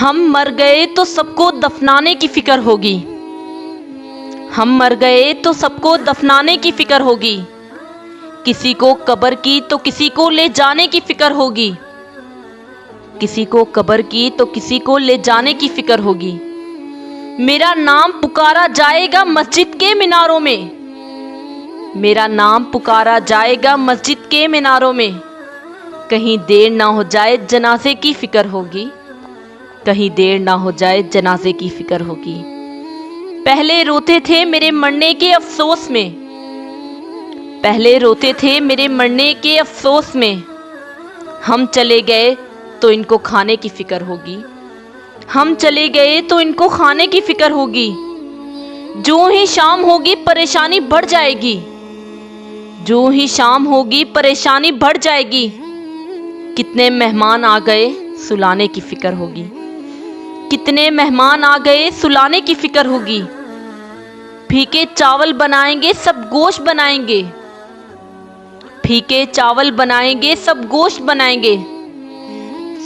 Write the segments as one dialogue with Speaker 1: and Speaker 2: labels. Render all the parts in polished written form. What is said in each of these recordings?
Speaker 1: ہم مر گئے تو سب کو دفنانے کی فکر ہوگی. ہم مر گئے تو سب کو دفنانے کی فکر ہوگی. کسی کو قبر کی تو کسی کو لے جانے کی فکر ہوگی. کسی کو قبر کی تو کسی کو لے جانے کی فکر ہوگی. میرا نام پکارا جائے گا مسجد کے میناروں میں. میرا نام پکارا جائے گا مسجد کے میناروں میں. کہیں دیر نہ ہو جائے جنازے کی فکر ہوگی. کہیں دیر نہ ہو جائے جنازے کی فکر ہوگی. پہلے روتے تھے میرے مرنے کے افسوس میں. پہلے روتے تھے میرے مرنے کے افسوس میں. ہم چلے گئے تو ان کو کھانے کی فکر ہوگی. ہم چلے گئے تو ان کو کھانے کی فکر ہوگی. جو ہی شام ہوگی پریشانی بڑھ جائے گی. جو ہی شام ہوگی پریشانی بڑھ جائے گی. کتنے مہمان آ گئے سلانے کی فکر ہوگی. کتنے مہمان آ گئے سلانے کی فکر ہوگی. پھیکے چاول بنائیں گے سب گوشت بنائیں گے. پھیکے چاول بنائیں گے سب گوشت بنائیں گے.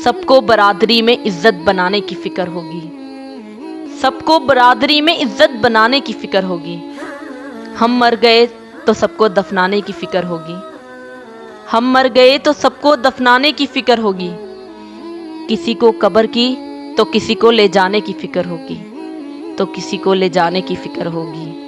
Speaker 1: سب کو برادری میں عزت بنانے کی فکر ہوگی. سب کو برادری میں عزت بنانے کی فکر ہوگی. ہم مر گئے تو سب کو دفنانے کی فکر ہوگی. ہم مر گئے تو سب کو دفنانے کی فکر ہوگی. کسی کو قبر کی تو کسی کو لے جانے کی فکر ہوگی. تو کسی کو لے جانے کی فکر ہوگی.